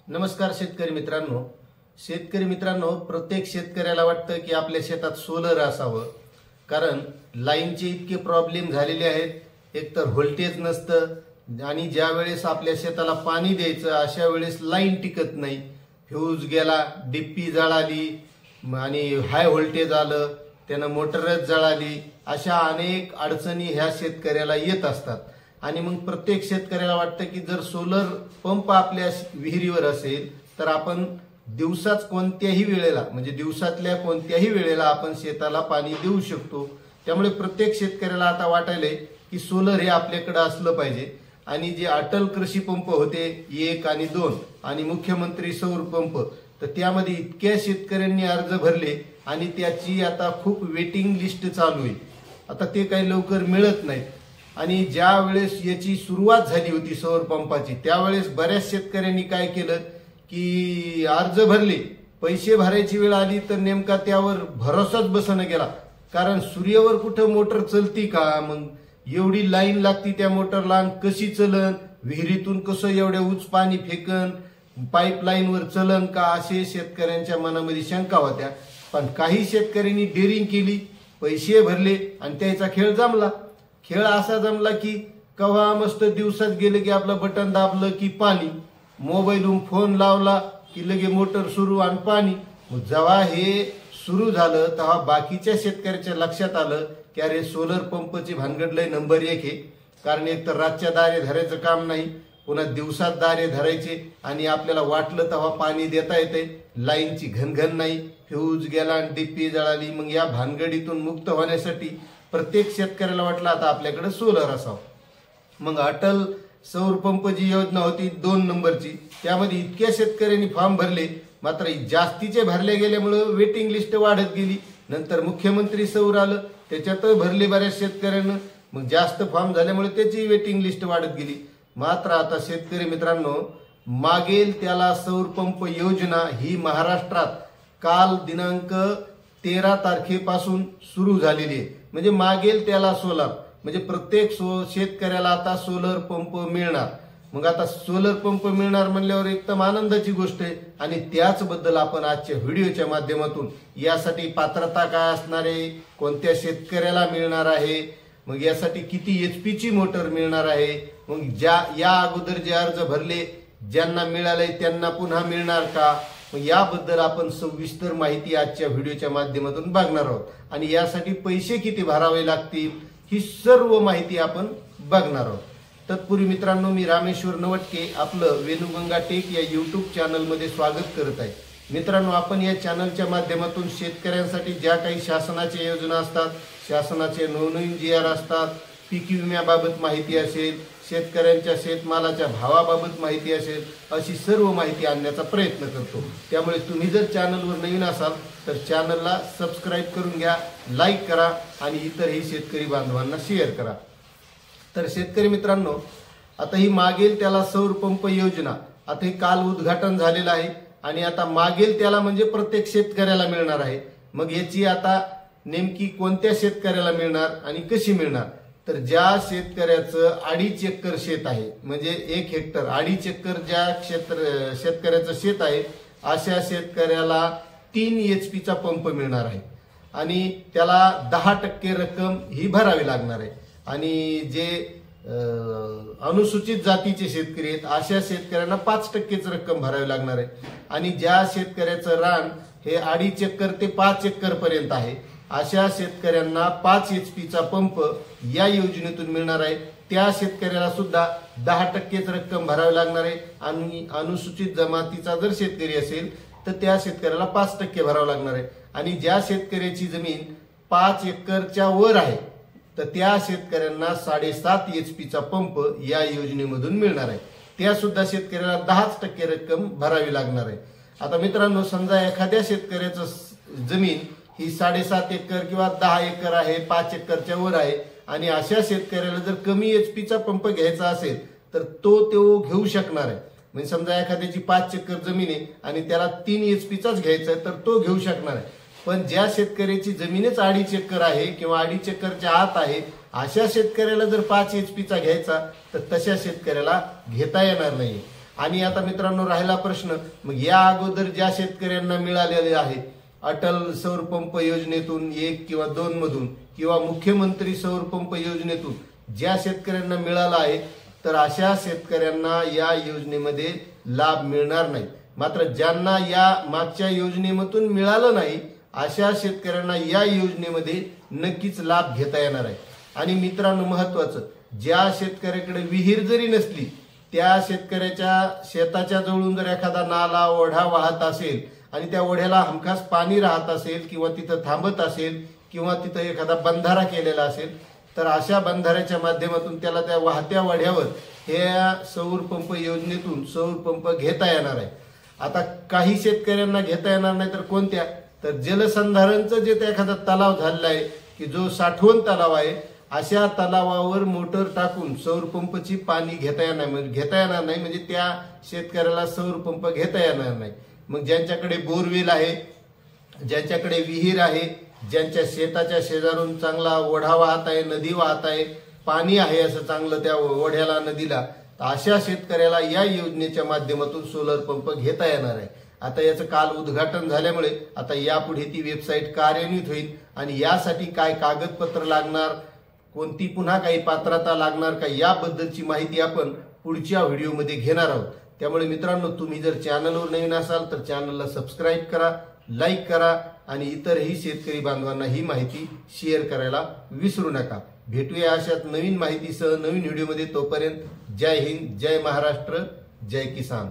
नमस्कार शेतकरी मित्रांनो, प्रत्येक शेतकऱ्याला वाटतं की आपल्या शेतात सोलर असावं, कारण लाईनचे इतके प्रॉब्लेम झालेले आहेत. एकतर व्होल्टेज नसतं आणि ज्या वेळेस आपल्या शेताला पाणी द्यायचं अशा वेळेस लाईन टिकत नाही. फ्यूज गेला, डिप्पी जळाली आणि हाय व्होल्टेज आलं, त्यानं मोटरच जळाली. अशा अनेक अडचणी ह्या शेतकऱ्याला येत असतात. आणि मग प्रत्येक शेतकऱ्याला वाटतं की जर सोलर पंप आपल्या विहिरीवर असेल तर आपण दिवसाच कोणत्याही वेळेला म्हणजे दिवसातल्या कोणत्याही वेळेला आपण शेताला पाणी देऊ शकतो. त्यामुळे प्रत्येक शेतकऱ्याला आता वाटायलंय की सोलर हे आपल्याकडे असलं पाहिजे. आणि जे अटल कृषी पंप होते 1 आणि 2 आणि मुख्यमंत्री सौर पंप, तर त्यामध्ये इतक्या शेतकऱ्यांनी अर्ज भरले आणि त्याची आता खूप वेटिंग लिस्ट चालू आहे. आता ते काही लवकर मिळत नाहीत. आणि ज्या वेळेस याची सुरुवात झाली होती सौर पंपाची, त्यावेळेस बऱ्याच शेतकऱ्यांनी काय केलं की अर्ज भरले, पैसे भरायची वेळ आली तर नेमका त्यावर भरोसाच बसणं गेला. कारण सूर्यावर कुठं मोटर चलती का? मग एवढी लाईन लागती त्या मोटरला, कशी चलन, विहिरीतून कसं एवढ्या उंच पाणी फेकन, पाईपलाईनवर चलन का, असे शेतकऱ्यांच्या मनामध्ये शंका होत्या. पण काही शेतकऱ्यांनी डेअरिंग केली, पैसे भरले आणि त्याचा खेळ जमला. खेळ असा जमला की कवा मस्त दिवसात गेले की आपलं बटन दाबलं की पाणी, मोबाईलवरून फोन लावला की लगे मोटर सुरू आणि पाणी. मग जेव्हा हे सुरू झालं तेव्हा बाकीच्या शेतकऱ्याच्या लक्षात आलं की अरे सोलर पंपची भानगड लय नंबर 1 आहे. कारण एक तर रातच्या दारे धरायचं काम नाही, पुन्हा दिवसात दारे धरायचे आणि आपल्याला वाटलं तेव्हा पाणी देता येते. लाईनची घनघन नाही, फ्यूज गेला आणि डिप्पी जळाली. मग या भानगडीतून मुक्त होण्यासाठी प्रत्येक शेतकऱ्याला वाटलं आता आपल्याकडे सोलर असावं. मग अटल सौर पंप जी योजना होती 2 नंबरची, त्यामध्ये इतक्या शेतकऱ्यांनी फॉर्म भरले, मात्र जास्तीचे भरले गेल्यामुळे वेटिंग लिस्ट वाढत गेली. नंतर मुख्यमंत्री सौर आलं, त्याच्यात भरले बऱ्याच शेतकऱ्यांना. मग जास्त फॉर्म झाल्यामुळे त्याची वेटिंग लिस्ट वाढत गेली. मात्र आता शेतकरी मित्रांनो, मागेल त्याला सौर पंप योजना ही महाराष्ट्रात काल दिनांक 13 तारखेपासून सुरू झालेली आहे. म्हणजे मागेल त्याला सोलर, म्हणजे प्रत्येक शेतकऱ्याला आता सोलर पंप मिळणार. मग आता सोलर पंप मिळणार म्हणल्यावर एकदम आनंदाची गोष्ट आहे. आणि त्याचबद्दल आपण आजच्या व्हिडिओच्या माध्यमातून यासाठी पात्रता काय असणार आहे, कोणत्या शेतकऱ्याला मिळणार आहे, मग यासाठी किती HP ची मोटर मिळणार आहे, मग या अगोदर जे अर्ज भरले ज्यांना मिळाले त्यांना पुन्हा मिळणार का, मग याबद्दल आपण सविस्तर माहिती आजच्या व्हिडिओच्या माध्यमातून बघणार आहोत. आणि यासाठी पैसे किती भरावे लागतील ही सर्व माहिती आपण बघणार आहोत. तत्पूर्वी मित्रांनो, मी रामेश्वर नवटके आपलं वेणुगंगा टेक या YouTube चॅनलमध्ये स्वागत करत आहे. मित्रांनो, आपण या चॅनलच्या माध्यमातून शेतकऱ्यांसाठी ज्या काही शासनाच्या योजना असतात, शासनाचे नवनवीन GR असतात, पीक विम्याबाबत माहिती असेल, शेतकऱ्यांच्या शेतमालाच्या भावाबाबत माहिती असेल, अशी सर्व माहिती आणण्याचा प्रयत्न करतो. त्यामुळे तुम्ही जर चॅनलवर नवीन असाल तर चॅनलला सबस्क्राईब करून घ्या, लाईक करा आणि इतरही शेतकरी बांधवांना शेअर करा. तर शेतकरी मित्रांनो, आता ही मागेल त्याला सौर पंप योजना, आता हे काल उद्घाटन झालेलं आहे आणि आता मागेल त्याला म्हणजे प्रत्येक शेतकऱ्याला मिळणार आहे. मग याची आता नेमकी कोणत्या शेतकऱ्याला मिळणार आणि कशी मिळणार, तर ज्या शेतकऱ्याचं 2.5 एकर शेत आहे, म्हणजे 1 हेक्टर 2.5 एकर ज्या शेतकऱ्याचं शेत आहे, अशा शेतकऱ्याला 3 HP चा पंप मिळणार आहे. आणि त्याला 10% रक्कम ही भरावी लागणार आहे. आणि जे अनुसूचित जातीचे शेतकरी आहेत अशा शेतकऱ्यांना 5%च रक्कम भरावी लागणार आहे. आणि ज्या शेतकऱ्याचं रान हे 2.5 एकर ते 5 एकर पर्यंत आहे, अशा शेतकऱ्यांना 5 HP चा पंप या योजनेतून मिळणार आहे. त्या शेतकऱ्याला सुद्धा 10%च रक्कम भरावी लागणार आहे. आणि अनुसूचित जमातीचा जर शेतकरी असेल तर त्या शेतकऱ्याला 5% भरावं लागणार आहे. आणि ज्या शेतकऱ्याची जमीन 5 एकरच्या वर आहे तर त्या शेतकऱ्यांना 7.5 HP चा पंप या योजनेमधून मिळणार आहे. त्या सुद्धा शेतकऱ्याला 10% रक्कम भरावी लागणार आहे. आता मित्रांनो, समजा एखाद्या शेतकऱ्याचं जमीन ही 7.5 एकर किंवा 10 एकर आहे, 5 एकरच्या वर आहे, आणि अशा शेतकऱ्याला जर कमी HP चा पंप घ्यायचा असेल तर तो घेऊ शकणार आहे. म्हणजे समजा एखाद्याची 5 एकर जमीन आहे आणि त्याला 3 HP चाच घ्यायचा आहे तर तो घेऊ शकणार आहे. पण ज्या शेतकऱ्याची जमीनच 2.5 एकर आहे किंवा 2.5 एकरच्या आत आहे, अशा शेतकऱ्याला जर 5 HP चा घ्यायचा तर तशा शेतकऱ्याला घेता येणार नाही. आणि आता मित्रांनो राहिला प्रश्न, मग या अगोदर ज्या शेतकऱ्यांना मिळालेले आहे अटल सौर पंप योजनेतून 1 किंवा 2 मधून किंवा मुख्यमंत्री सौर पंप योजनेतून ज्या शेतकऱ्यांना मिळाला आहे, तर अशा शेतकऱ्यांना या योजनेमध्ये लाभ मिळणार नाही. मात्र ज्यांना या मागच्या योजनेमधून मिळालं नाही अशा शेतकऱ्यांना या योजनेमध्ये नक्कीच लाभ घेता येणार आहे. आणि मित्रांनो महत्वाचं, ज्या शेतकऱ्याकडे विहीर जरी नसली त्या शेतकऱ्याच्या शेताच्या जवळून जर एखादा नाला ओढा वाहत असेल आणि त्या ओढ्याला हमखास पाणी राहत असेल किंवा तिथं थांबत असेल किंवा तिथं एखादा बंधारा केलेला असेल, तर अशा बंधाऱ्याच्या माध्यमातून त्याला त्या वाहत्या ओढ्यावर हे सौर पंप योजनेतून सौर पंप घेता येणार आहे. आता काही शेतकऱ्यांना घेता येणार नाही, तर कोणत्या, तर जलसंधारणचं जे एखादा तलाव झालेला आहे की जो साठवण तलाव आहे, अशा तलावावर मोटर टाकून सौर पंपची पाणी घेता येणार म्हणजे त्या शेतकऱ्याला सौर पंप घेता येणार नाही. मग ज्यांच्याकडे बोरवेल आहे, ज्यांच्याकडे विहीर आहे, ज्यांच्या शेताच्या शेजारून चांगला ओढा वाहत आहे, नदी वाहत आहे, पाणी आहे असं चांगलं त्या ओढ्याला नदीला, तर अशा शेतकऱ्याला या योजनेच्या माध्यमातून सोलर पंप घेता येणार आहे. आता याचं काल उद्घाटन झाल्यामुळे आता यापुढे ती वेबसाईट कार्यान्वित होईल आणि यासाठी काय कागदपत्र लागणार, कोणती पुन्हा काही पात्रता लागणार का, याबद्दलची माहिती आपण पुढच्या व्हिडिओमध्ये घेणार आहोत. त्यामुळे मित्रांनो, तुम्ही जर चॅनलवर नवीन असाल तर चॅनलला सबस्क्राईब करा, लाईक करा आणि इतरही शेतकरी बांधवांना ही माहिती शेअर करायला विसरू नका. भेटूया अशाच नवीन माहितीसह नवीन व्हिडिओमध्ये. तोपर्यंत जय हिंद, जय महाराष्ट्र, जय किसान.